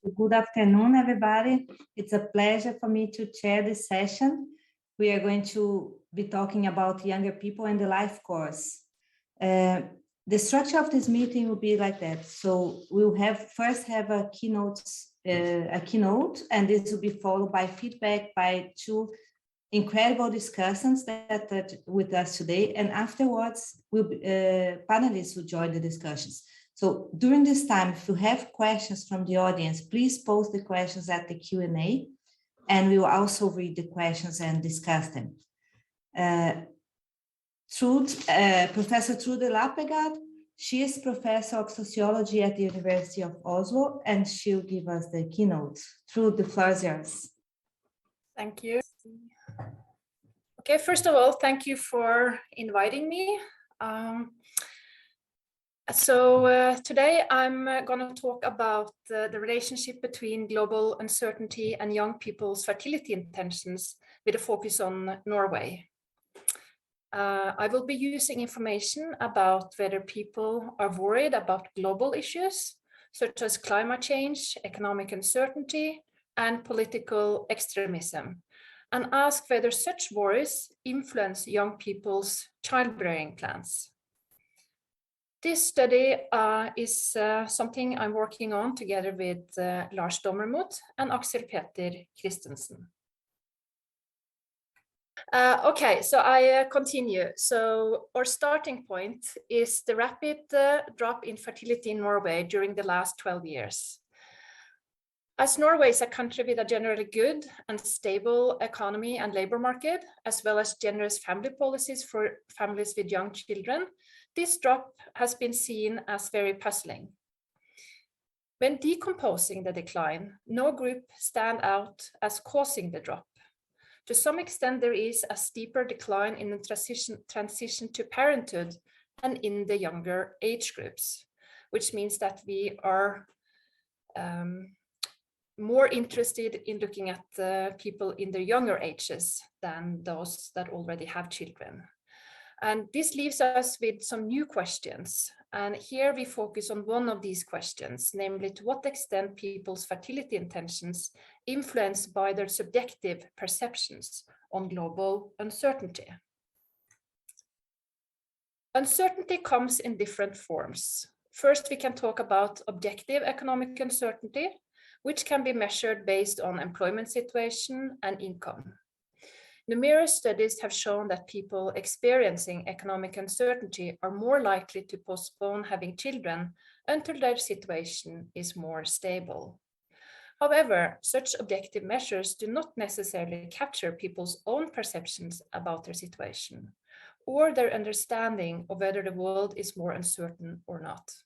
Good afternoon, everybody. It's a pleasure for me to chair this session. We are going to be talking about younger people and the life course. The structure of this meeting will be like that. So we'll first have a keynote, and this will be followed by feedback by two incredible discussants that are with us today. And afterwards, panelists will join the discussions. So during this time, if you have questions from the audience, please post the questions at the Q&A, and we will also read the questions and discuss them. Professor Trude Lappegård, she is professor of sociology at the University of Oslo, and she'll give us the keynote. Trude, the floor is yours. Thank you. Okay, first of all, thank you for inviting me. Today I'm going to talk about the relationship between global uncertainty and young people's fertility intentions with a focus on Norway. I will be using information about whether people are worried about global issues such as climate change, economic uncertainty, and political extremism, and ask whether such worries influence young people's childbearing plans. This study is something I'm working on together with Lars Dommermuth and Axel Peter Christensen. Okay, so I continue. So our starting point is the rapid drop in fertility in Norway during the last 12 years. As Norway is a country with a generally good and stable economy and labor market, as well as generous family policies for families with young children, this drop has been seen as very puzzling. When decomposing the decline, no group stand out as causing the drop. To some extent, there is a steeper decline in the transition to parenthood and in the younger age groups, which means that we are more interested in looking at the people in their younger ages than those that already have children. And this leaves us with some new questions. And here we focus on one of these questions, namely to what extent people's fertility intentions influenced by their subjective perceptions on global uncertainty. Uncertainty comes in different forms. First, we can talk about objective economic uncertainty, which can be measured based on employment situation and income. Numerous studies have shown that people experiencing economic uncertainty are more likely to postpone having children until their situation is more stable. However, such objective measures do not necessarily capture people's own perceptions about their situation or their understanding of whether the world is more uncertain or not.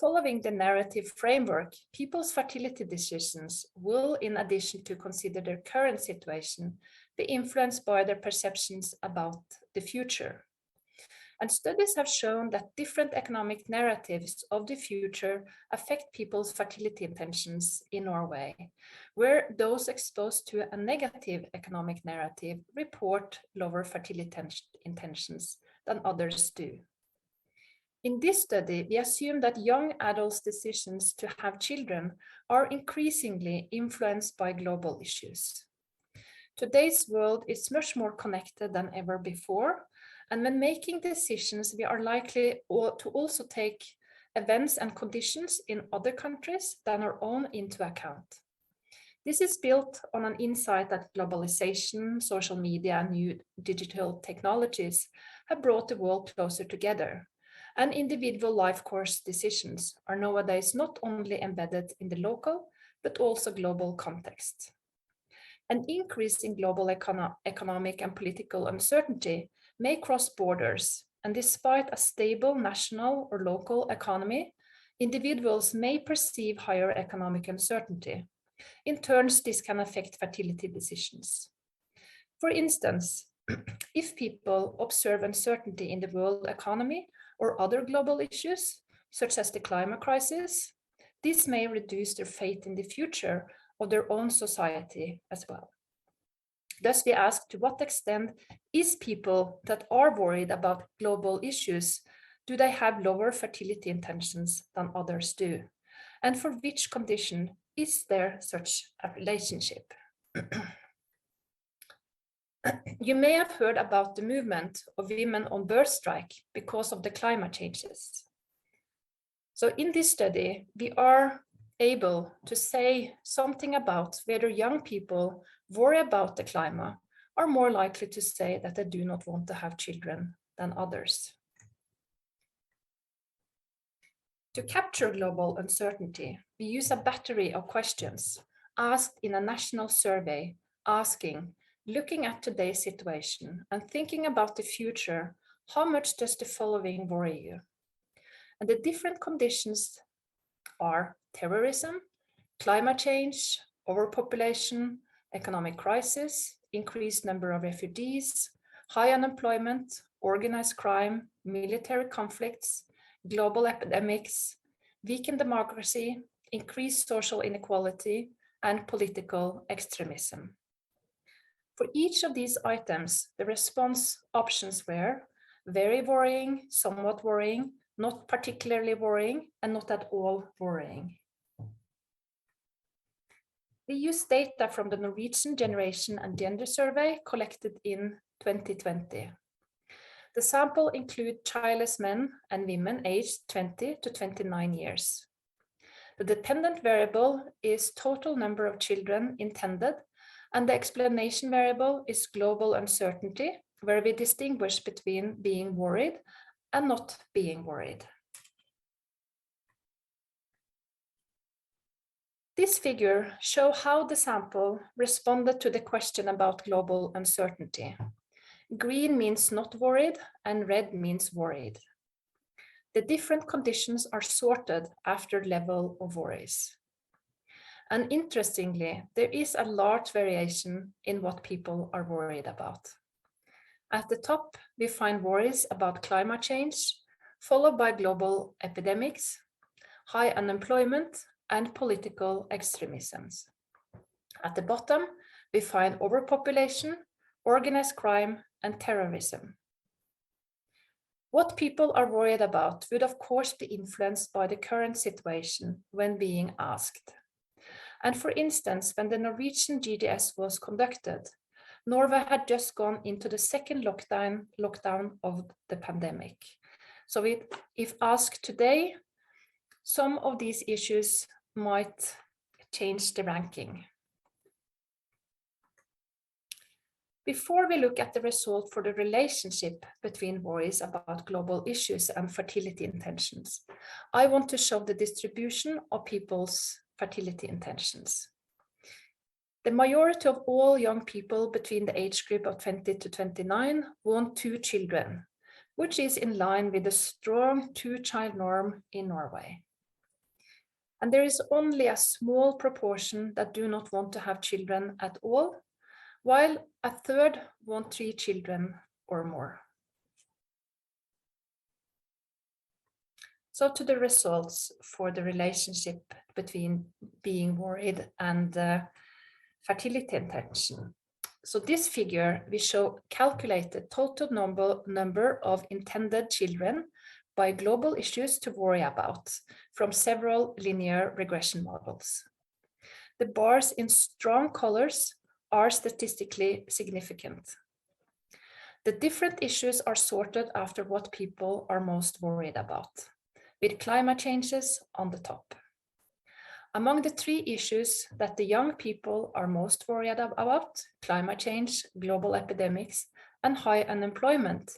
Following the narrative framework, people's fertility decisions will, in addition to consider their current situation, be influenced by their perceptions about the future. And studies have shown that different economic narratives of the future affect people's fertility intentions in Norway, where those exposed to a negative economic narrative report lower fertility intentions than others do. In this study, we assume that young adults' decisions to have children are increasingly influenced by global issues. Today's world is much more connected than ever before, and when making decisions, we are likely to also take events and conditions in other countries than our own into account. This is built on an insight that globalization, social media, and new digital technologies have brought the world closer together. And individual life course decisions are nowadays not only embedded in the local, but also global context. An increase in global economic and political uncertainty may cross borders, and despite a stable national or local economy, individuals may perceive higher economic uncertainty. In turn, this can affect fertility decisions. For instance, if people observe uncertainty in the world economy or other global issues, such as the climate crisis, this may reduce their faith in the future of their own society as well. Thus, we ask, to what extent is people that are worried about global issues, do they have lower fertility intentions than others do? And for which condition is there such a relationship? You may have heard about the movement of women on birth strike because of the climate changes. So in this study, we are able to say something about whether young people worry about the climate are more likely to say that they do not want to have children than others. To capture global uncertainty, we use a battery of questions asked in a national survey asking, looking at today's situation and thinking about the future, how much does the following worry you? And the different conditions are terrorism, climate change, overpopulation, economic crisis, increased number of refugees, high unemployment, organized crime, military conflicts, global epidemics, weakened democracy, increased social inequality, and political extremism. For each of these items, the response options were very worrying, somewhat worrying, not particularly worrying, and not at all worrying. We use data from the Norwegian Generation and Gender Survey collected in 2020. The sample includes childless men and women aged 20 to 29 years. The dependent variable is total number of children intended, and the explanation variable is global uncertainty, where we distinguish between being worried and not being worried. This figure shows how the sample responded to the question about global uncertainty. Green means not worried and red means worried. The different conditions are sorted after level of worries. And interestingly, there is a large variation in what people are worried about. At the top, we find worries about climate change, followed by global epidemics, high unemployment, and political extremisms. At the bottom, we find overpopulation, organized crime, and terrorism. What people are worried about would of course be influenced by the current situation when being asked. And for instance, when the Norwegian GDS was conducted, Norway had just gone into the second lockdown of the pandemic. So if asked today, some of these issues might change the ranking. Before we look at the result for the relationship between worries about global issues and fertility intentions, I want to show the distribution of people's fertility intentions. The majority of all young people between the age group of 20 to 29 want 2 children, which is in line with the strong 2-child norm in Norway. And there is only a small proportion that do not want to have children at all, while a third want 3 children or more. So to the results for the relationship between being worried and fertility intention. So this figure, we show calculated total number of intended children by global issues to worry about from several linear regression models. The bars in strong colors are statistically significant. The different issues are sorted after what people are most worried about, with climate changes on the top. Among the 3 issues that the young people are most worried about, climate change, global epidemics, and high unemployment,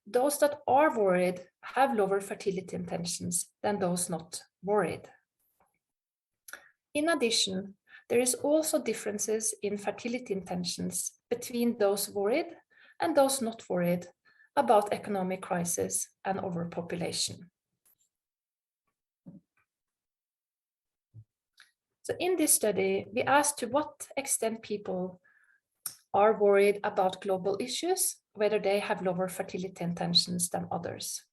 those that are worried have lower fertility intentions than those not worried. In addition, there is also differences in fertility intentions between those worried and those not worried about economic crisis and overpopulation. So in this study, we asked to what extent people are worried about global issues, whether they have lower fertility intentions than others,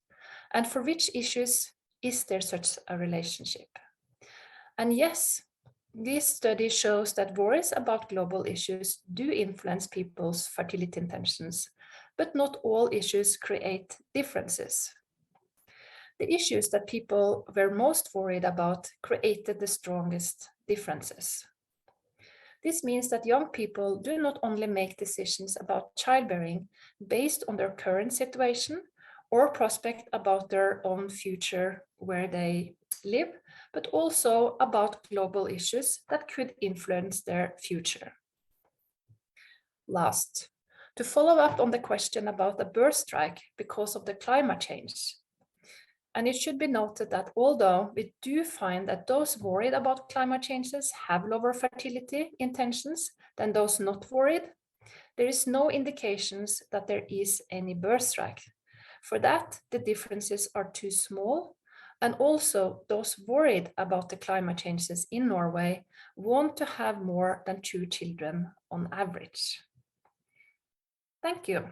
and for which issues is there such a relationship. And yes, this study shows that worries about global issues do influence people's fertility intentions, but not all issues create differences. The issues that people were most worried about created the strongest differences. This means that young people do not only make decisions about childbearing based on their current situation or prospect about their own future where they live, but also about global issues that could influence their future. Last, to follow up on the question about the birth strike because of the climate change. And it should be noted that although we do find that those worried about climate changes have lower fertility intentions than those not worried, there is no indications that there is any birth strike. For that, the differences are too small, and also those worried about the climate changes in Norway want to have more than 2 children on average. Thank you.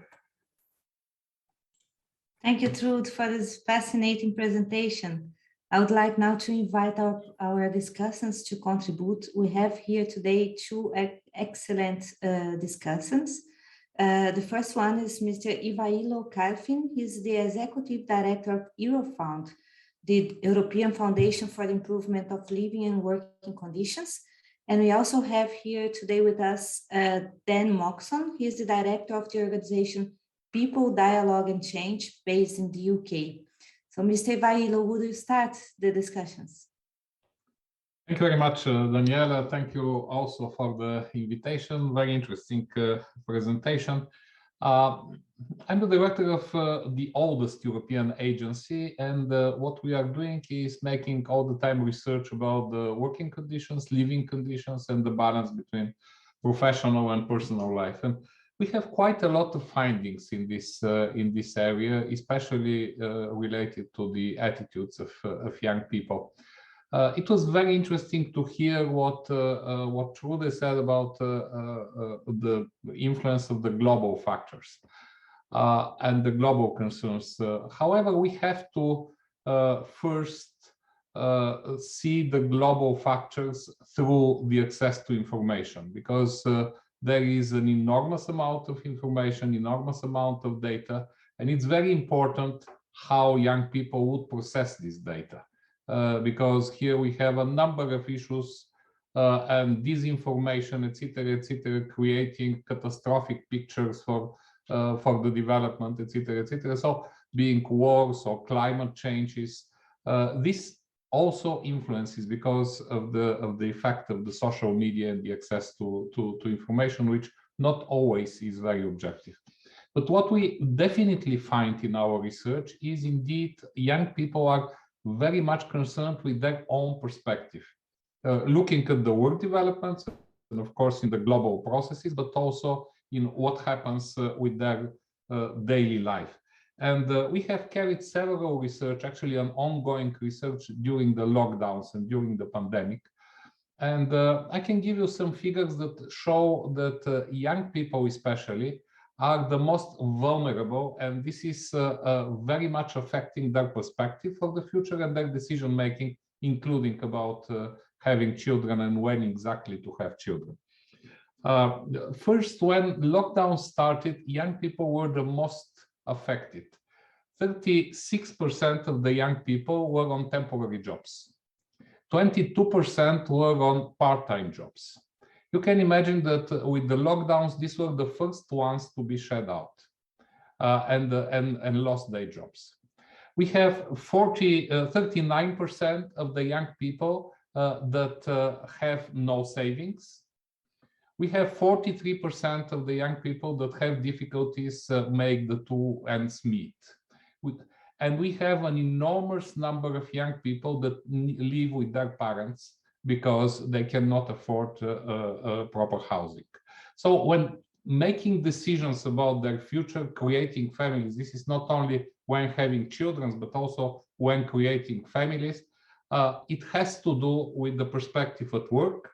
Thank you, Trude, for this fascinating presentation. I would like now to invite our discussants to contribute. We have here today 2 excellent discussants. The first one is Mr. Ivailo Kalfin. He's the Executive Director of Eurofound, the European Foundation for the Improvement of Living and Working Conditions. And we also have here today with us Dan Moxon. He is the Director of the organization People, Dialogue and Change, based in the UK. So, Mr. Ivailo, would you start the discussions? Thank you very much, Daniela. Thank you also for the invitation. Very interesting presentation. I'm the director of the oldest European agency, and what we are doing is making all the time research about the working conditions, living conditions, and the balance between professional and personal life. And we have quite a lot of findings in this area, especially related to the attitudes of young people. It was very interesting to hear what Trude said about the influence of the global factors and the global concerns. However, we have to first see the global factors through the access to information, because there is an enormous amount of information, enormous amount of data, and it's very important how young people would process this data. Because here we have a number of issues and disinformation, etc., creating catastrophic pictures for the development, etc. So, being wars or climate changes, this also influences because of the effect of the social media and the access to information, which not always is very objective. But what we definitely find in our research is indeed young people are very much concerned with their own perspective, looking at the world developments, and of course in the global processes, but also in what happens with their daily life. And we have carried several research, actually an ongoing research during the lockdowns and during the pandemic. And I can give you some figures that show that young people especially are the most vulnerable, and this is very much affecting their perspective for the future and their decision making, including about having children and when exactly to have children. First, when lockdown started, young people were the most affected. 36% of the young people were on temporary jobs. 22% were on part-time jobs. You can imagine that with the lockdowns, these were the first ones to be shut out and lost their jobs. We have 39% of the young people that have no savings. We have 43% of the young people that have difficulties make the 2 ends meet. And we have an enormous number of young people that live with their parents because they cannot afford proper housing. So when making decisions about their future, creating families, this is not only when having children, but also when creating families, it has to do with the perspective at work,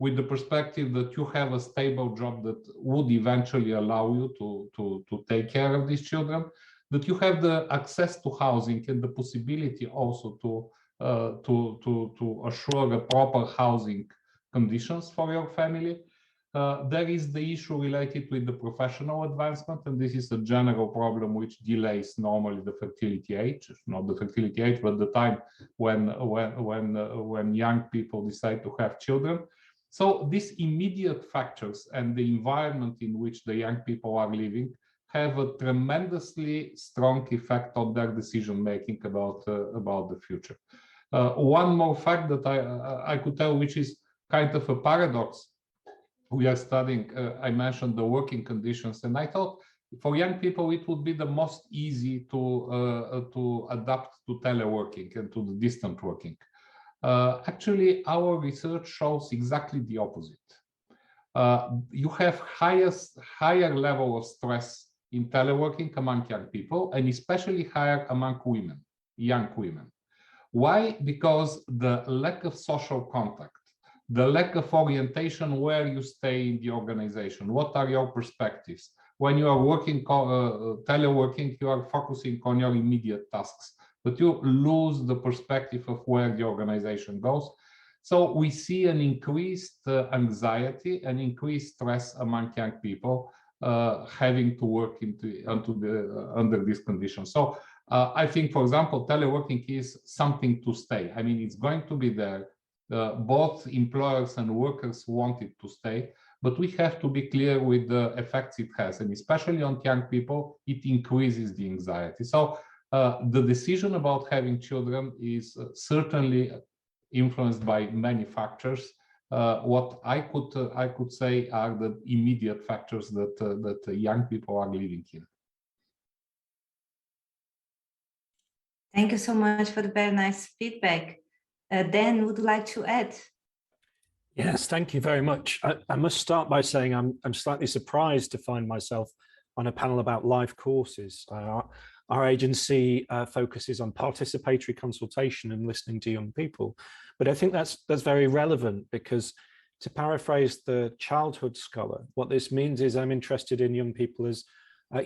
with the perspective that you have a stable job that would eventually allow you to take care of these children, that you have the access to housing and the possibility also to assure a proper housing conditions for your family. There is the issue related with the professional advancement, and this is a general problem which delays normally the fertility age, not the fertility age, but the time when young people decide to have children. So these immediate factors and the environment in which the young people are living have a tremendously strong effect on their decision making about the future. One more fact that I could tell, which is kind of a paradox. We are studying, I mentioned the working conditions, and I thought for young people it would be the most easy to adapt to teleworking and to the distant working. Actually, our research shows exactly the opposite. You have higher level of stress in teleworking among young people, and especially higher among women, young women. Why? Because the lack of social contact, the lack of orientation, where you stay in the organization, what are your perspectives? When you are working teleworking, you are focusing on your immediate tasks, but you lose the perspective of where the organization goes. So we see an increased anxiety and increased stress among young people having to work under these conditions. So I think, for example, teleworking is something to stay. I mean, it's going to be there. Both employers and workers want it to stay, but we have to be clear with the effects it has, and especially on young people, it increases the anxiety. So the decision about having children is certainly influenced by many factors. What I could say are the immediate factors that young people are living in. Thank you so much for the very nice feedback. Dan, would you like to add? Yes, thank you very much. I must start by saying I'm slightly surprised to find myself on a panel about life courses. Our agency focuses on participatory consultation and listening to young people. But I think that's very relevant, because to paraphrase the childhood scholar, what this means is I'm interested in young people as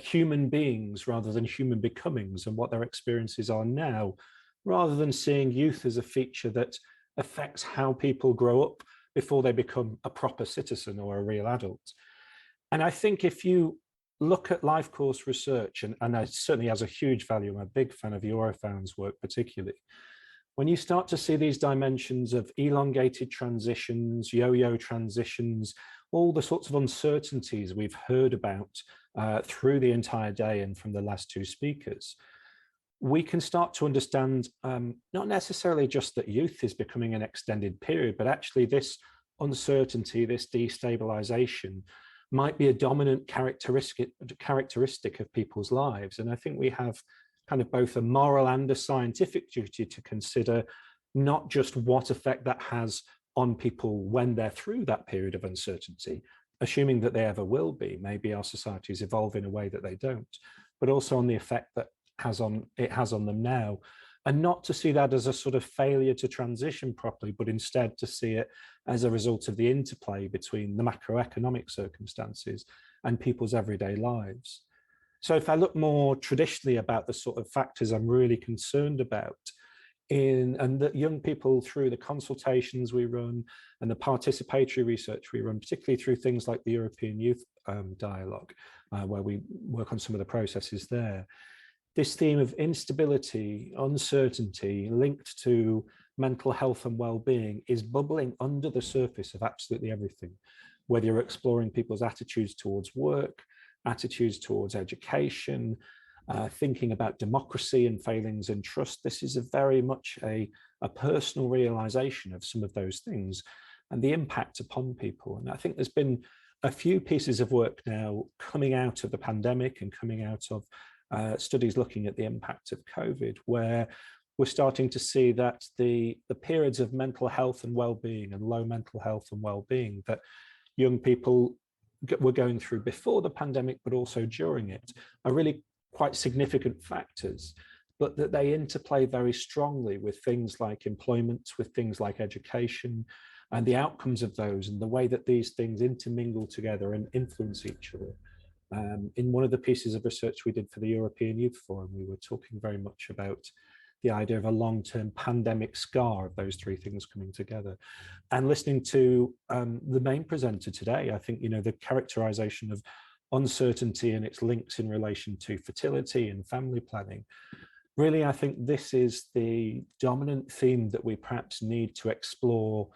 human beings rather than human becomings, and what their experiences are now, rather than seeing youth as a feature that affects how people grow up before they become a proper citizen or a real adult. And I think if you look at life course research, and it certainly has a huge value, I'm a big fan of Eurofound's work particularly, when you start to see these dimensions of elongated transitions, yo-yo transitions, all the sorts of uncertainties we've heard about through the entire day and from the last two speakers, we can start to understand not necessarily just that youth is becoming an extended period, but actually this uncertainty, this destabilization might be a dominant characteristic of people's lives. And I think we have kind of both a moral and a scientific duty to consider not just what effect that has on people when they're through that period of uncertainty, assuming that they ever will be. Maybe our societies evolve in a way that they don't, but also on the effect that it has on them now, and not to see that as a sort of failure to transition properly, but instead to see it as a result of the interplay between the macroeconomic circumstances and people's everyday lives. So if I look more traditionally about the sort of factors I'm really concerned about and that young people, through the consultations we run and the participatory research we run, particularly through things like the European Youth Dialogue, where we work on some of the processes there, this theme of instability, uncertainty linked to mental health and well-being is bubbling under the surface of absolutely everything, whether you're exploring people's attitudes towards work, attitudes towards education, thinking about democracy and failings in trust. This is very much a personal realization of some of those things and the impact upon people. And I think there's been a few pieces of work now coming out of the pandemic and coming out of studies looking at the impact of COVID, where we're starting to see that the periods of mental health and well-being and low mental health and well-being that young people were going through before the pandemic, but also during it, are really quite significant factors, but that they interplay very strongly with things like employment, with things like education, and the outcomes of those, and the way that these things intermingle together and influence each other. In one of the pieces of research we did for the European Youth Forum, we were talking very much about the idea of a long-term pandemic scar of those three things coming together. And listening to the main presenter today, I think, the characterization of uncertainty and its links in relation to fertility and family planning, really, I think this is the dominant theme that we perhaps need to explore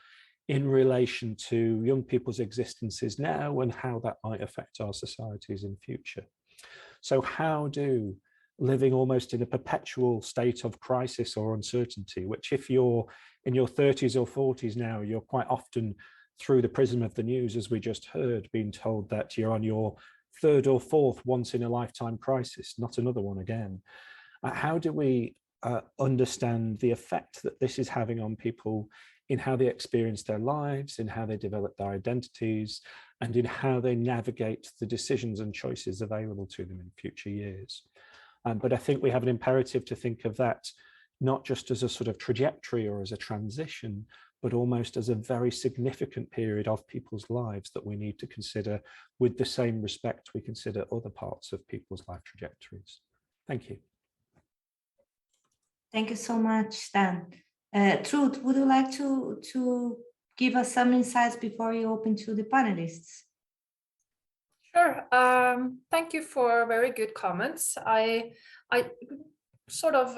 in relation to young people's existences now and how that might affect our societies in future. So how do living almost in a perpetual state of crisis or uncertainty, which if you're in your 30s or 40s now, you're quite often through the prism of the news, as we just heard, being told that you're on your third or fourth once in a lifetime crisis, not another one again. How do we understand the effect that this is having on people in how they experience their lives, in how they develop their identities, and in how they navigate the decisions and choices available to them in future years? But I think we have an imperative to think of that not just as a sort of trajectory or as a transition, but almost as a very significant period of people's lives that we need to consider with the same respect we consider other parts of people's life trajectories. Thank you. Thank you so much, Dan. Trude, would you like to give us some insights before you open to the panelists? Sure. Thank you for very good comments. I sort of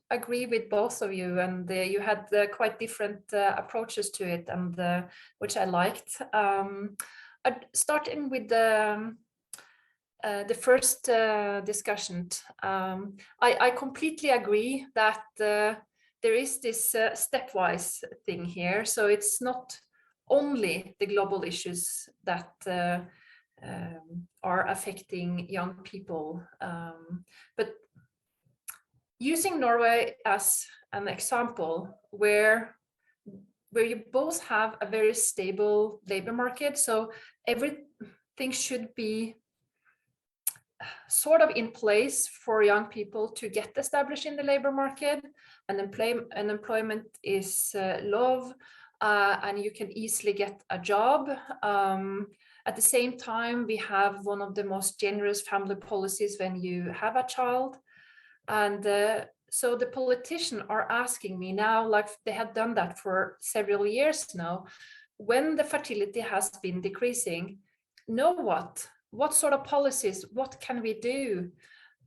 agree with both of you, and you had quite different approaches to it, and which I liked. Starting with the first discussion, I completely agree that there is this stepwise thing here. So it's not only the global issues that are affecting young people, but using Norway as an example, where you both have a very stable labor market, so everything should be sort of in place for young people to get established in the labor market, and unemployment is low, and you can easily get a job. At the same time, we have one of the most generous family policies when you have a child. And so the politicians are asking me now, like they have done that for several years now, when the fertility has been decreasing, what sort of policies, what can we do?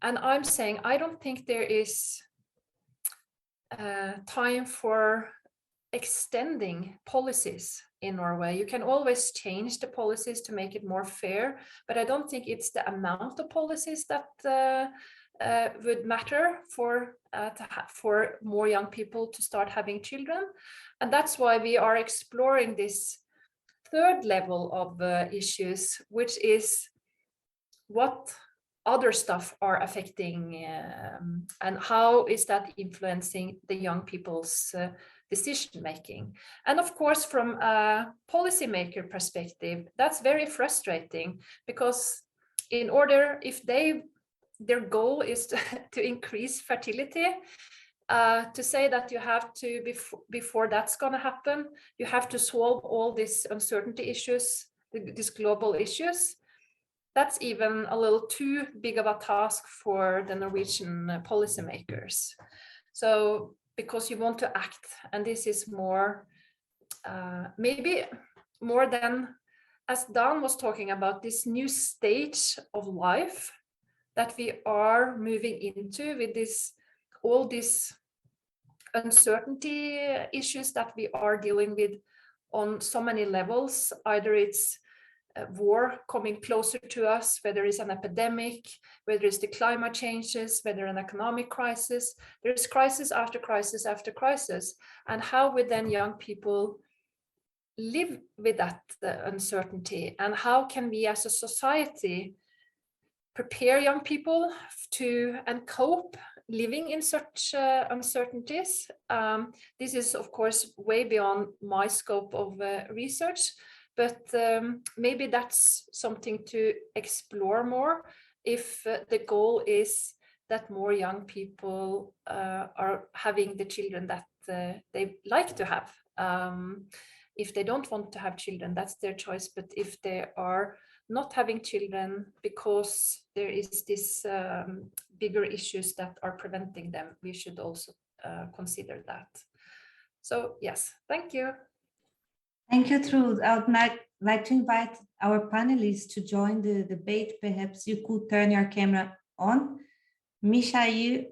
And I'm saying, I don't think there is time for extending policies in Norway. You can always change the policies to make it more fair, but I don't think it's the amount of policies that would matter for more young people to start having children. And that's why we are exploring this third level of issues, which is what other stuff are affecting and how is that influencing the young people's decision making. And of course, from a policymaker perspective, that's very frustrating, because in order, if their goal is to increase fertility, to say that you have to, before that's going to happen, you have to solve all these uncertainty issues, these global issues, that's even a little too big of a task for the Norwegian policymakers. So, because you want to act, and this is more, maybe more than, as Dan was talking about, this new stage of life that we are moving into with all these uncertainty issues that we are dealing with on so many levels. Either it's war coming closer to us, whether it's an epidemic, whether it's the climate changes, whether an economic crisis. There's crisis after crisis after crisis. And how would then young people live with that uncertainty? And how can we as a society prepare young people to and cope living in such uncertainties? This is, of course, way beyond my scope of research, but maybe that's something to explore more if the goal is that more young people are having the children that they like to have. If they don't want to have children, that's their choice. But if they are not having children because there is this bigger issues that are preventing them, we should also consider that. So yes, thank you. Thank you, Trude. I would like to invite our panelists to join the debate. Perhaps you could turn your camera on. Mihail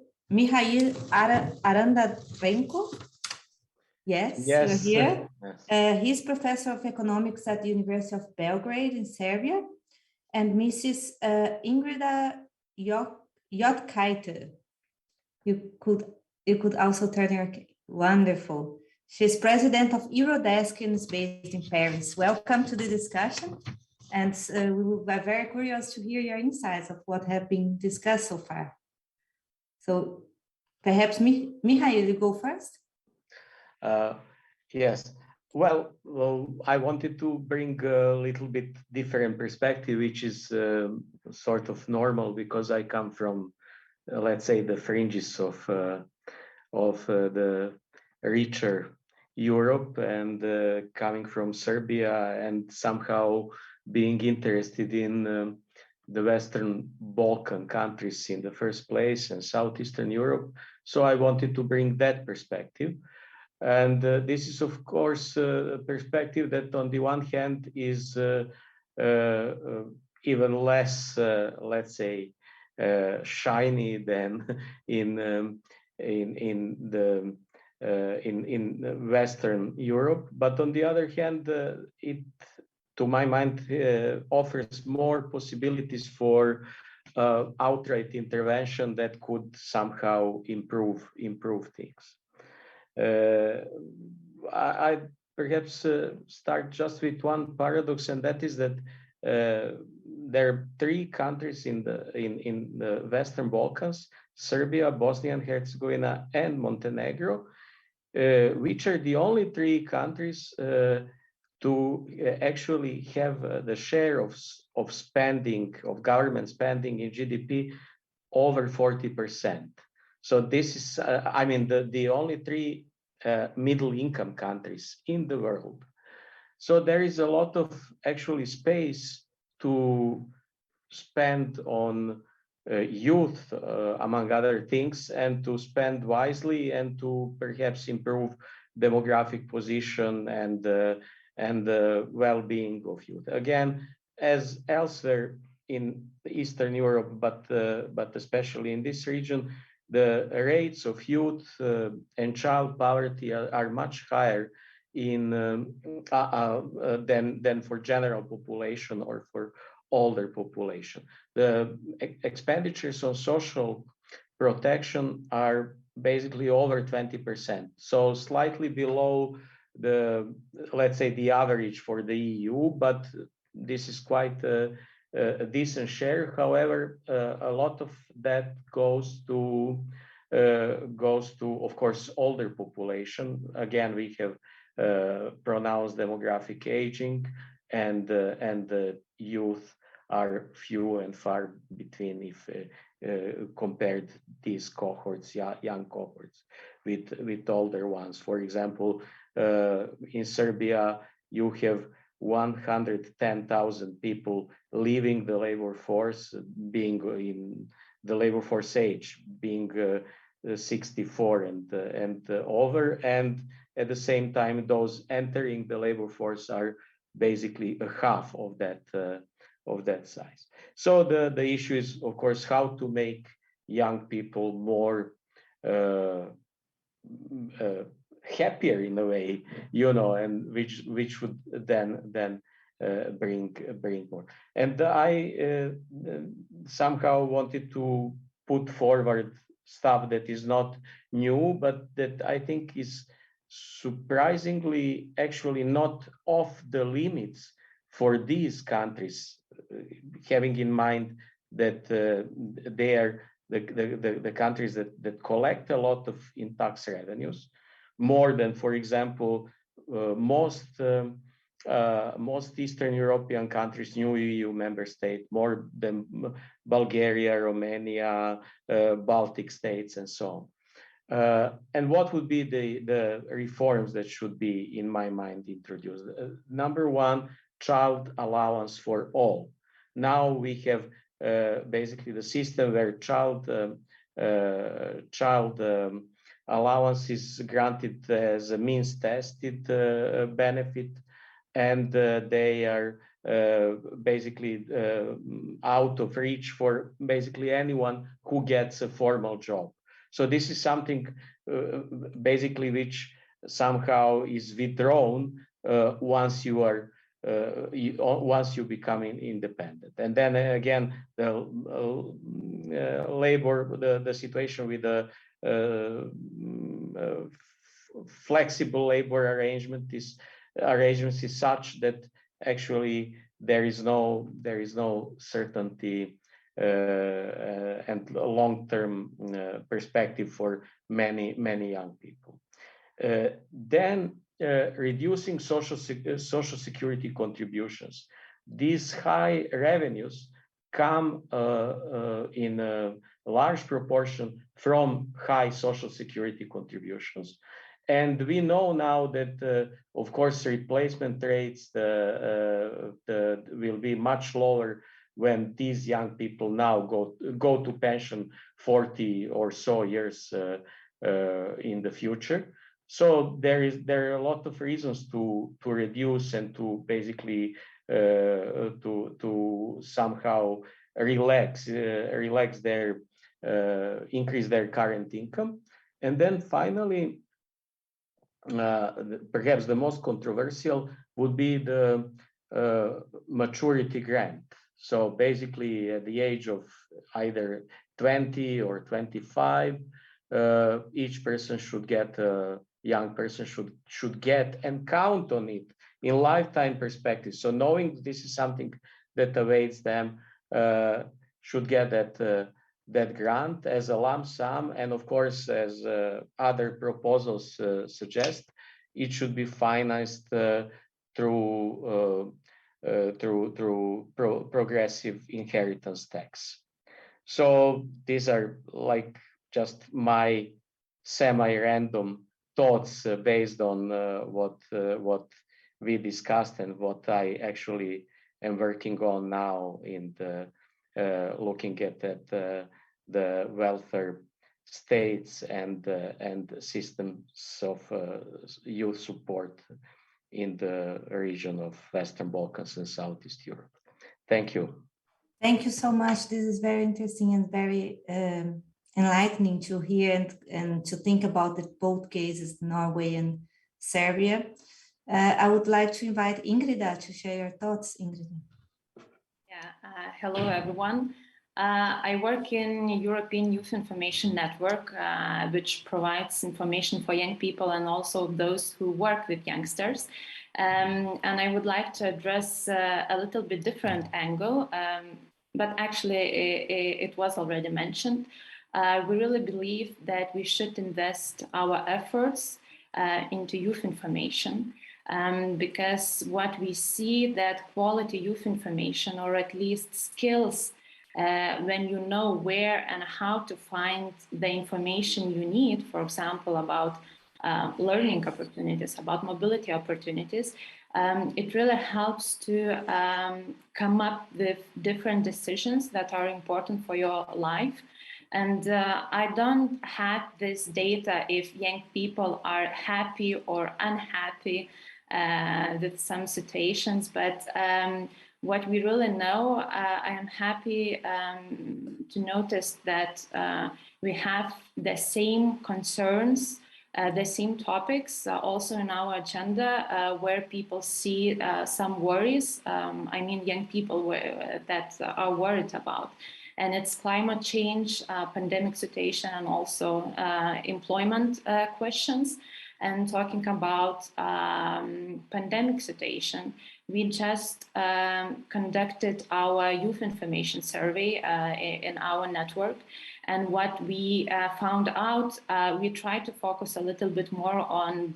Arandarenko. Yes, you're here. Yes. He's professor of economics at the University of Belgrade in Serbia. And Mrs. Ingrida Jotkaite. You could also turn your, wonderful. She's president of Eurodesk and is based in Paris. Welcome to the discussion. And we will be very curious to hear your insights of what have been discussed so far. So perhaps Mihail, you go first. Yes. Well, I wanted to bring a little bit different perspective, which is sort of normal because I come from, let's say, the fringes of the richer Europe, and coming from Serbia, and somehow being interested in the Western Balkan countries in the first place and Southeastern Europe. So I wanted to bring that perspective. And this is, of course, a perspective that on the one hand is even less, let's say, shiny than in Western Europe. But on the other hand, it, to my mind, offers more possibilities for outright intervention that could somehow improve things. I perhaps start just with one paradox, and that is that there are three countries in the Western Balkans: Serbia, Bosnia and Herzegovina, and Montenegro, which are the only three countries to actually have the share of spending, of government spending in GDP over 40%. So this is, I mean, the only three middle income countries in the world. So there is a lot of actually space to spend on youth, among other things, and to spend wisely and to perhaps improve demographic position and the well-being of youth. Again, as elsewhere in Eastern Europe, but especially in this region, the rates of youth and child poverty are much higher than for general population or for older population. The expenditures on social protection are basically over 20%, so slightly below the, let's say, the average for the EU, but this is quite a decent share. However, a lot of that goes to, of course, older population. Again, we have pronounced demographic aging, and the youth are few and far between if compared these cohorts, young cohorts, with older ones. For example, in Serbia, you have 110,000 people leaving the labor force, being in the labor force age, being 64 and over, and at the same time, those entering the labor force are basically a half of that size. So the issue is, of course, how to make young people more happier in a way, you know, and which would then bring more. And I somehow wanted to put forward stuff that is not new, but that I think is surprisingly actually not off the limits for these countries, having in mind that they are the countries that collect a lot of in tax revenues, more than, for example, most Eastern European countries, new EU member state, more than Bulgaria, Romania, Baltic states, and so on. And what would be the reforms that should be, in my mind, introduced? Number one, child allowance for all. Now we have basically the system where child allowance is granted as a means tested benefit, and they are basically out of reach for basically anyone who gets a formal job. So this is something basically which somehow is withdrawn once you are once you become independent. And then again, the labor, the situation with the flexible labor arrangements is such that actually there is no certainty and long-term perspective for many young people. Then reducing social security contributions. These high revenues come in a large proportion from high social security contributions. And we know now that, of course, replacement rates will be much lower when these young people now go to pension 40 or so years in the future. So there are a lot of reasons to reduce and to basically to somehow relax their increase their current income. And then finally, perhaps the most controversial would be the maturity grant. So basically at the age of either 20 or 25, each person should get, young person should get and count on it in lifetime perspective. So knowing this is something that awaits them, should get that grant as a lump sum. And of course, as other proposals suggest, it should be financed through progressive inheritance tax. So these are like just my semi-random thoughts based on what we discussed and what I actually am working on now in the looking at the welfare states and systems of youth support in the region of Western Balkans and Southeast Europe. Thank you. Thank you so much. This is very interesting and very enlightening to hear and to think about the both cases, Norway and Serbia. I would like to invite Ingrid to share your thoughts, Ingrid. Yeah, hello everyone. I work in European Youth Information Network, which provides information for young people and also those who work with youngsters. And I would like to address a little bit different angle, but actually it was already mentioned. We really believe that we should invest our efforts into youth information. Because what we see that quality youth information, or at least skills, when you know where and how to find the information you need, for example, about learning opportunities, about mobility opportunities, it really helps to come up with different decisions that are important for your life. And I don't have this data if young people are happy or unhappy with some situations, but what we really know, I am happy to notice that we have the same concerns, the same topics also in our agenda where people see some worries. I mean, young people that are worried about. And it's climate change, pandemic situation, and also employment questions. And talking about pandemic situation, we just conducted our youth information survey in our network. And what we found out, we tried to focus a little bit more on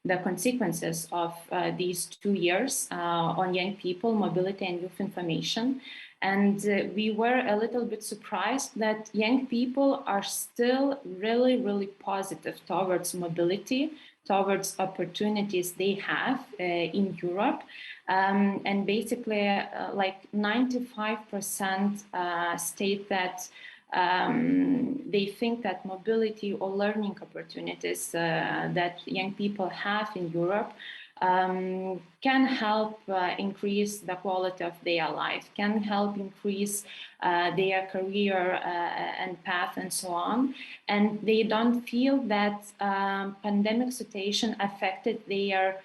the consequences of these 2 years on young people, mobility and youth information. And we were a little bit surprised that young people are still really, really positive towards mobility, towards opportunities they have in Europe. And basically like 95% state that they think that mobility or learning opportunities that young people have in Europe can help increase the quality of their life, can help increase their career and path and so on. And they don't feel that pandemic situation affected their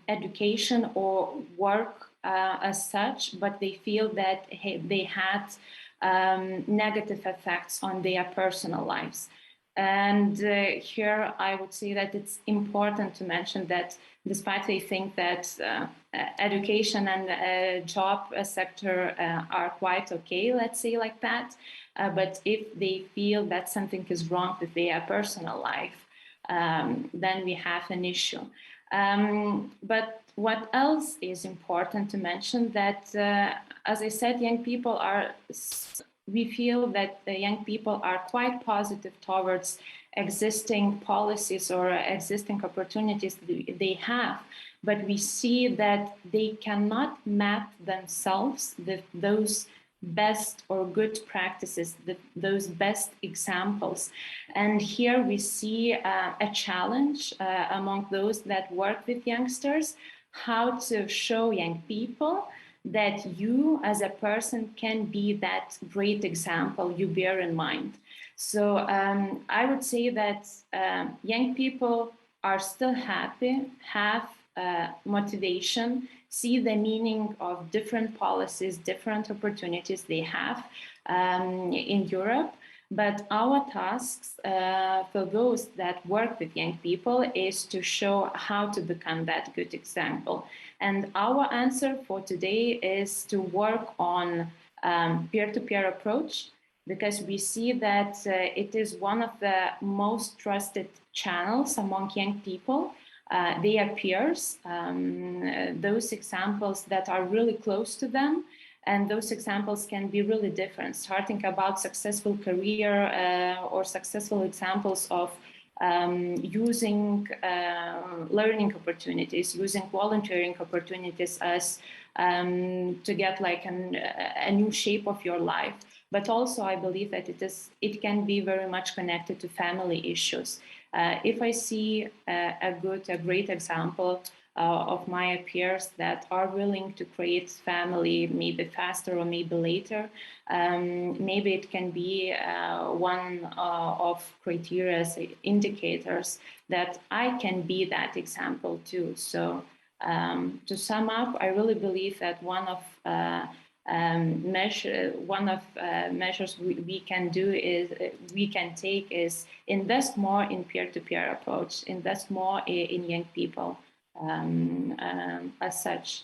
education or work as such, but they feel that they had negative effects on their personal lives. And here I would say that it's important to mention that despite they think that education and job sector are quite okay, let's say like that, but if they feel that something is wrong with their personal life, then we have an issue. But what else is important to mention that, as I said, we feel that the young people are quite positive towards existing policies or existing opportunities they have, but we see that they cannot map themselves those best or good practices, those best examples. And here we see a challenge among those that work with youngsters, how to show young people that you as a person can be that great example you bear in mind. So I would say that young people are still happy, have motivation, see the meaning of different policies, different opportunities they have in Europe. But our tasks for those that work with young people is to show how to become that good example. And our answer for today is to work on peer-to-peer approach, because we see that it is one of the most trusted channels among young people. Their peers, those examples that are really close to them, and those examples can be really different, starting about successful career or successful examples of using learning opportunities, using volunteering opportunities as to get like a new shape of your life. But also I believe that it can be very much connected to family issues. If I see a great example of my peers that are willing to create family, maybe faster or maybe later, maybe it can be one of criteria, indicators that I can be that example too. So to sum up, I really believe that one of measures we can take is invest more in peer-to-peer approach, invest more in young people as such.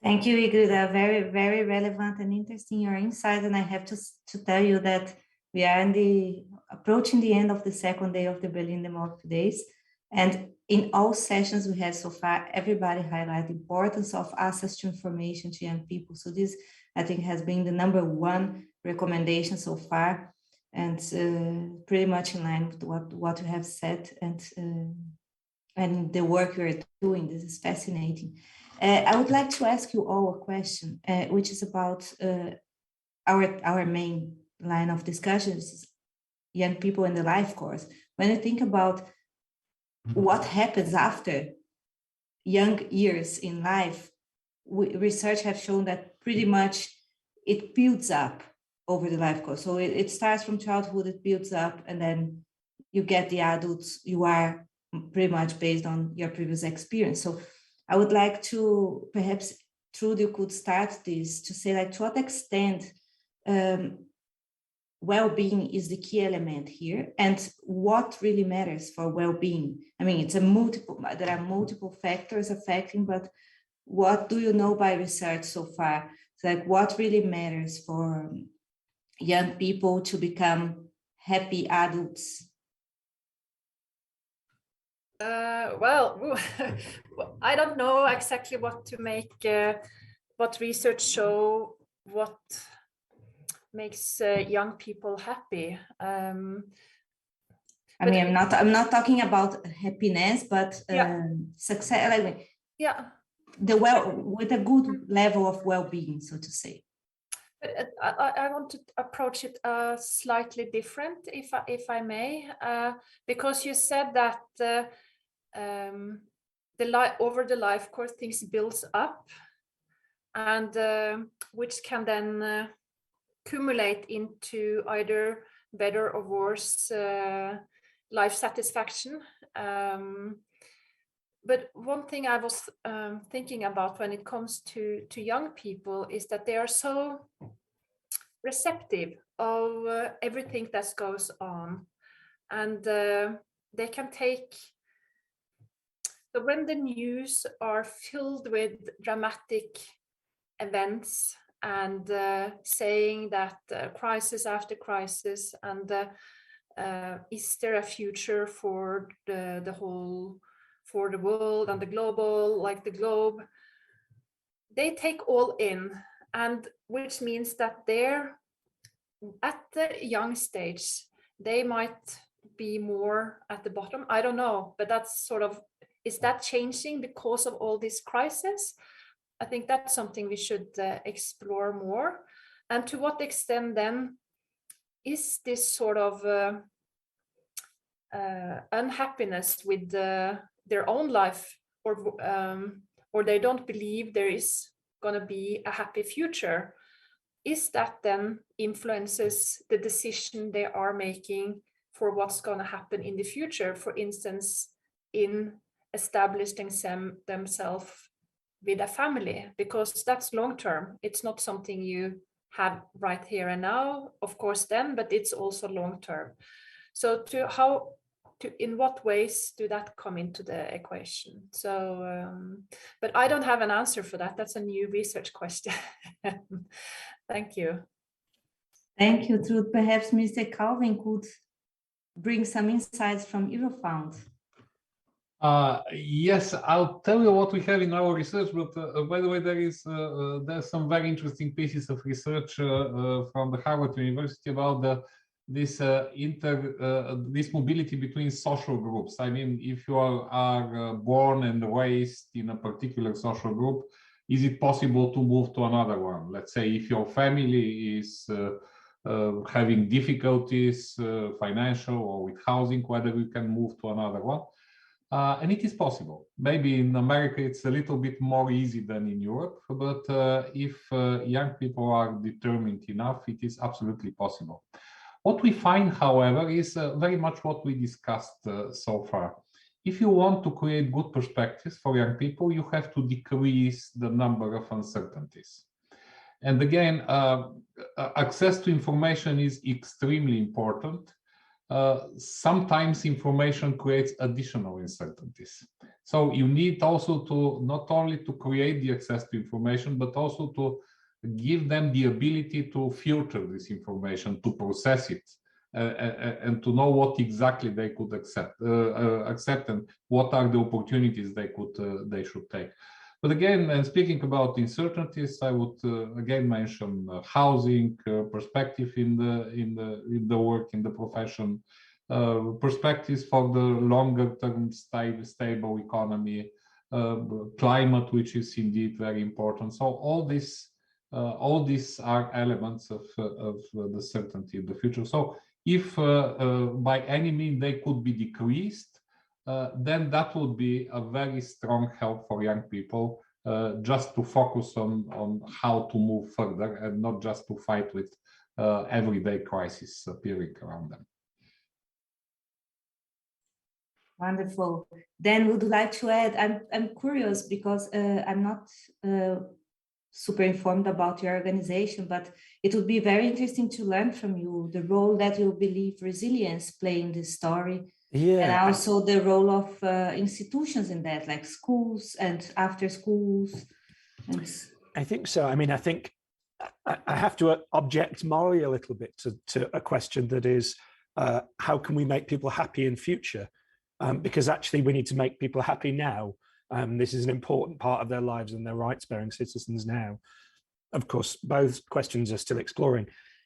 Thank you, Igor. Very, very relevant and interesting your insight. And I have to tell you that we are approaching the end of the second day of the Berlin Demography Days. And in all sessions we had so far, everybody highlighted the importance of access to information to young people. So this, I think, has been the #1 recommendation so far, and pretty much in line with what you have said and the work you're doing. This is fascinating. I would like to ask you all a question, which is about our main line of discussions, young people in the life course. When you think about what happens after young years in life, research have shown that pretty much it builds up over the life course. So it starts from childhood, it builds up, and then you get the adults you are pretty much based on your previous experience. So I would like to, perhaps Trude, you could start this to say, like, to what extent well-being is the key element here, and what really matters for well-being. I mean, there are multiple factors affecting, but what do you know by research so far? It's like, what really matters for young people to become happy adults? Well, I don't know exactly what to make, what research show, what makes young people happy. I'm not talking about happiness, but success. With a good level of well-being, so to say. But I want to approach it slightly different, if I may, because you said that over the life course things builds up, and which can then accumulate into either better or worse life satisfaction. But one thing I was thinking about when it comes to young people is that they are so receptive of everything that goes on, and they can take. So when the news are filled with dramatic events and saying that crisis after crisis, and is there a future for the whole, for the world and the global, like the globe, they take all in, and which means that they're at the young stage, they might be more at the bottom. I don't know, but that's sort of, is that changing because of all this crisis? I think that's something we should explore more. And to what extent then is this sort of unhappiness with their own life, or they don't believe there is going to be a happy future? Is that then influences the decision they are making for what's going to happen in the future? For instance, in establishing themselves with a family, because that's long term. It's not something you have right here and now, of course, then, but it's also long term. So in what ways do that come into the equation? So, but I don't have an answer for that. That's a new research question. Thank you. Thank you, Trude. Perhaps Mr. Kalfin could bring some insights from Eurofound. Yes, I'll tell you what we have in our research, but by the way, there's some very interesting pieces of research from the Harvard University about this mobility between social groups. I mean, if you are born and raised in a particular social group, is it possible to move to another one? Let's say if your family is having difficulties, financial or with housing, whether you can move to another one. And it is possible. Maybe in America it's a little bit more easy than in Europe, but if young people are determined enough, it is absolutely possible. What we find, however, is very much what we discussed so far. If you want to create good perspectives for young people, you have to decrease the number of uncertainties. And again, access to information is extremely important. Sometimes information creates additional uncertainties. So you need also to not only to create the access to information, but also to give them the ability to filter this information, to process it, and to know what exactly they could accept and what are the opportunities they should take. But again, and speaking about uncertainties, I would again mention housing, perspective in the work, in the profession, perspectives for the longer term stable economy, climate, which is indeed very important. So all these are elements of the certainty of the future. So if by any means they could be decreased, then that would be a very strong help for young people, just to focus on how to move further and not just to fight with everyday crisis appearing around them. Wonderful. Dan, would you like to add? I'm curious because I'm not super informed about your organization, but it would be very interesting to learn from you the role that you believe resilience play in this story. Yeah. And also the role of institutions in that, like schools and after schools. I think so. I mean, I think I have to object morally a little bit to a question that is, how can we make people happy in future? Because actually we need to make people happy now. This is an important part of their lives and their rights-bearing citizens now. Of course, both questions are still exploring.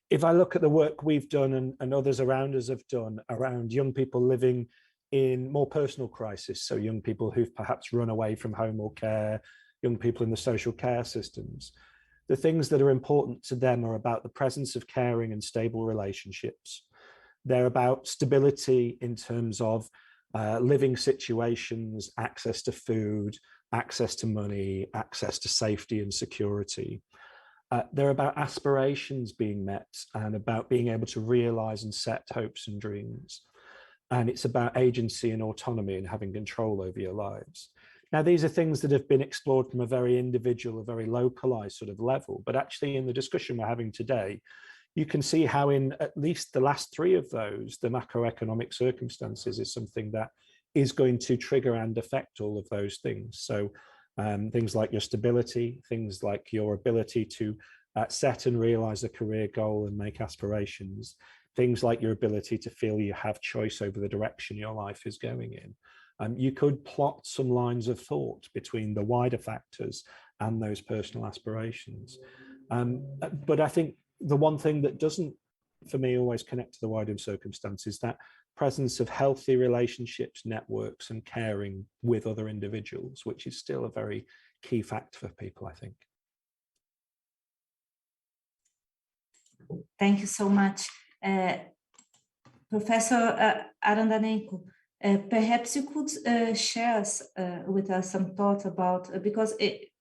If I look at the work we've done and others around us have done around young people living in more personal crisis, so young people who've perhaps run away from home or care, young people in the social care systems, The things that are important to them are about the presence of caring and stable relationships. They're about stability in terms of living situations, access to food, access to money, access to safety and security. They're about aspirations being met and about being able to realize and set hopes and dreams. And it's about agency and autonomy and having control over your lives. Now, these are things that have been explored from a very individual, a very localized sort of level, but actually in the discussion we're having today, you can see how in at least the last three of those, the macroeconomic circumstances is something that is going to trigger and affect all of those things. So things like your stability, things like your ability to set and realize a career goal and make aspirations, things like your ability to feel you have choice over the direction your life is going in. You could plot some lines of thought between the wider factors and those personal aspirations. But I think the one thing that doesn't, for me, always connect to the wider circumstances, that presence of healthy relationships, networks, and caring with other individuals, which is still a very key factor for people, I think. Thank you so much. Professor Arandanenko, perhaps you could share with us some thoughts about, because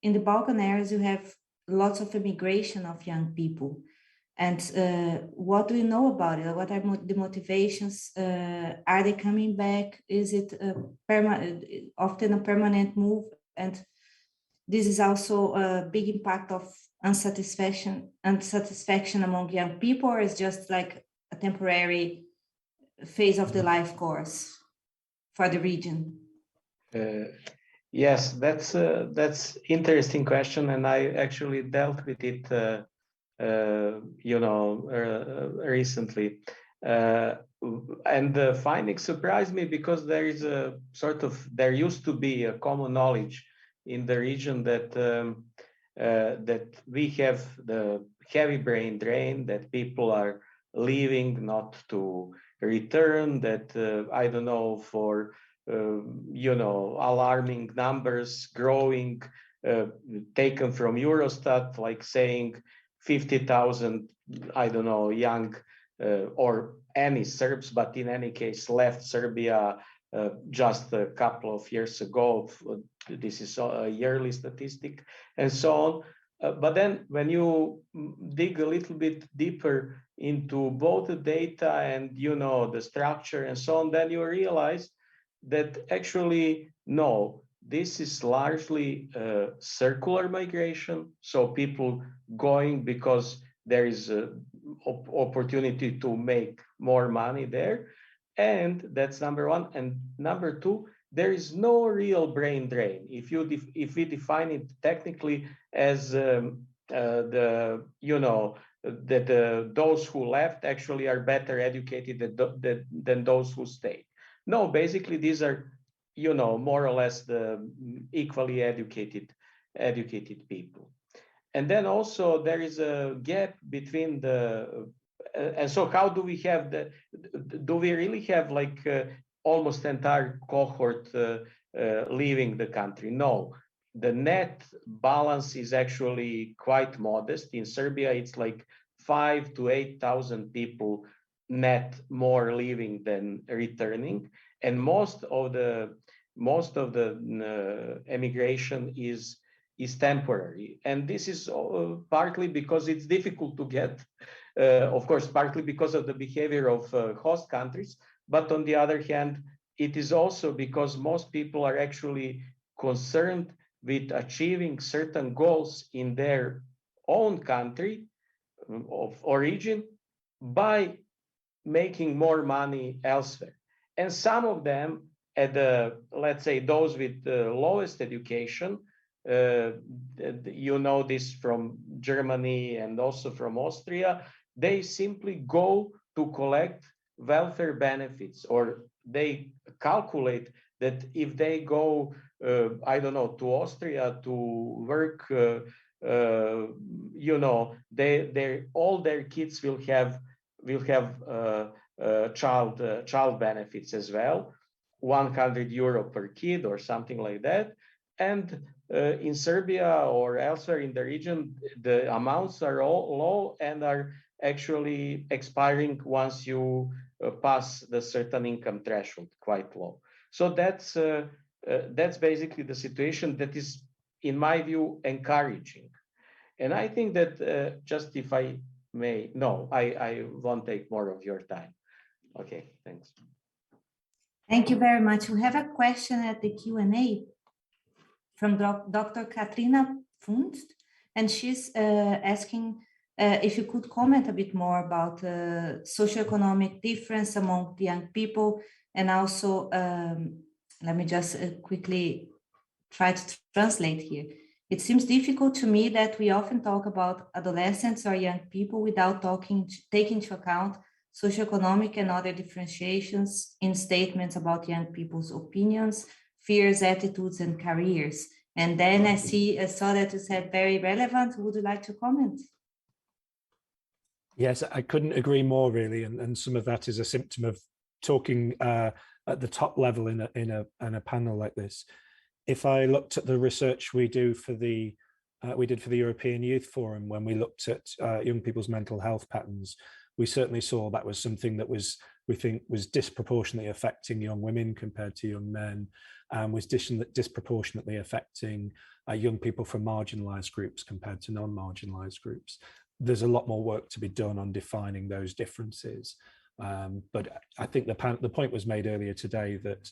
in the Balkan areas, you have lots of immigration of young people. And what do we know about it? What are the motivations? Are they coming back? Is it often a permanent move? And this is also a big impact of unsatisfaction among young people, or is just like a temporary phase of the life course for the region? Yes, that's interesting question, and I actually dealt with it recently. And the findings surprised me because there is there used to be a common knowledge in the region that that we have the heavy brain drain, that people are leaving not to return, that I don't know, for alarming numbers growing, taken from Eurostat, like saying 50,000, I don't know, young or any Serbs, but in any case left Serbia just a couple of years ago. This is a yearly statistic and so on. But then when you dig a little bit deeper into both the data and the structure and so on, then you realize that actually, no, this is largely circular migration. So people going because there is an opportunity to make more money there. And that's number one. And number two, there is no real brain drain. If we define it technically as those who left actually are better educated than those who stayed. No, basically these are, more or less the equally educated people. And then also there is a gap between and so how do we have do we really have like almost entire cohort leaving the country? No, the net balance is actually quite modest. In Serbia, it's like 5,000 to 8,000 people net more leaving than returning, and most of the emigration is temporary, and this is partly because it's difficult to get, of course, partly because of the behavior of host countries, but on the other hand, it is also because most people are actually concerned with achieving certain goals in their own country of origin by making more money elsewhere. And some of them, at let's say those with the lowest education, this from Germany and also from Austria, they simply go to collect welfare benefits, or they calculate that if they go, I don't know, to Austria to work, all their kids will have child benefits as well, 100 euro per kid or something like that. And in Serbia or elsewhere in the region, the amounts are all low and are actually expiring once you pass the certain income threshold, quite low. So that's basically the situation that is, in my view, encouraging. And I think that just if I may, no, I won't take more of your time. Okay, thanks. Thank you very much. We have a question at the Q&A from Dr. Katrina Funst, and she's asking if you could comment a bit more about socioeconomic difference among young people, and also, let me just quickly try to translate here. It seems difficult to me that we often talk about adolescents or young people without taking into account socioeconomic and other differentiations in statements about young people's opinions, fears, attitudes, and careers. And then I saw that you said very relevant. Would you like to comment? Yes, I couldn't agree more, really. And some of that is a symptom of talking at the top level in a panel like this. If I looked at the research we did for the European Youth Forum, when we looked at young people's mental health patterns, we certainly saw that was something that we think was disproportionately affecting young women compared to young men, and was disproportionately affecting young people from marginalized groups compared to non-marginalized groups. There's a lot more work to be done on defining those differences. But I think the point was made earlier today that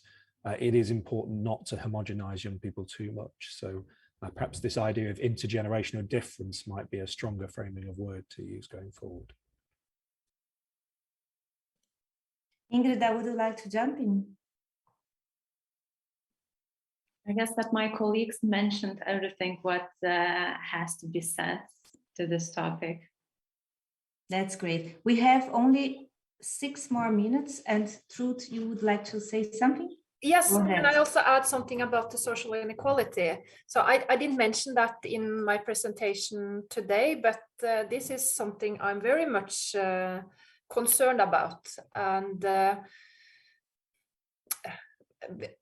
it is important not to homogenize young people too much. So perhaps this idea of intergenerational difference might be a stronger framing of word to use going forward. Ingrid, would you like to jump in? I guess that my colleagues mentioned everything what has to be said to this topic. That's great. We have only 6 more minutes, and Trude, you would like to say something? Yes, and I also add something about the social inequality. So I didn't mention that in my presentation today, but this is something I'm very much concerned about. And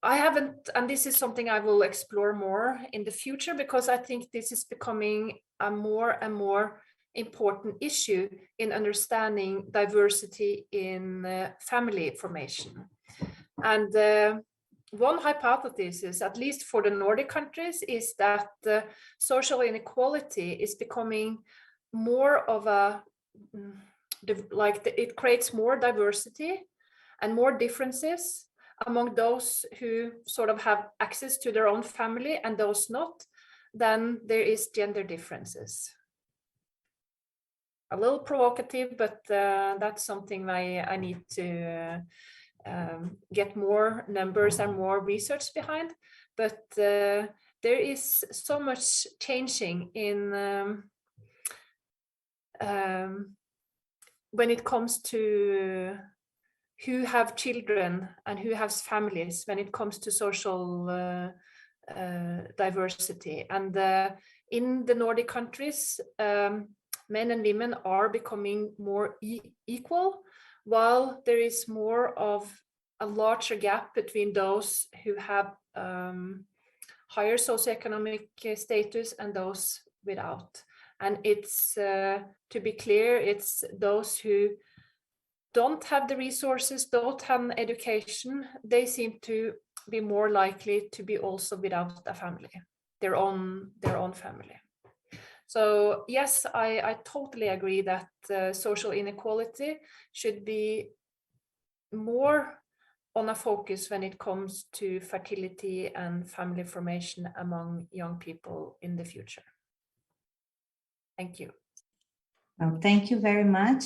I haven't, and this is something I will explore more in the future, because I think this is becoming a more and more important issue in understanding diversity in family formation. And one hypothesis is, at least for the Nordic countries, is that social inequality is becoming more of a, it creates more diversity and more differences among those who sort of have access to their own family and those not, than there is gender differences. A little provocative, but that's something I need to get more numbers and more research behind. But there is so much changing in when it comes to who have children and who has families, when it comes to social diversity. And in the Nordic countries, men and women are becoming more equal, while there is more of a larger gap between those who have higher socioeconomic status and those without. And it's, to be clear, it's those who don't have the resources, don't have an education, they seem to be more likely to be also without a family, their own family. So yes, I totally agree that social inequality should be more on a focus when it comes to fertility and family formation among young people in the future. Thank you. Well, thank you very much.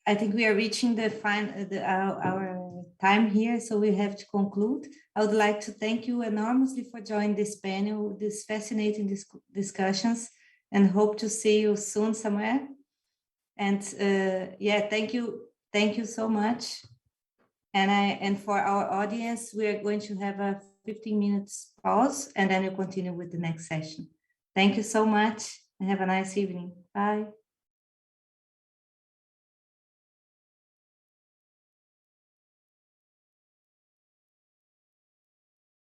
I think we are reaching our time here, so we have to conclude. I would like to thank you enormously for joining this panel, these fascinating discussions, and hope to see you soon somewhere. And yeah, thank you so much. And for our audience, we are going to have a 15 minutes pause, and then we'll continue with the next session. Thank you so much, and have a nice evening. Bye.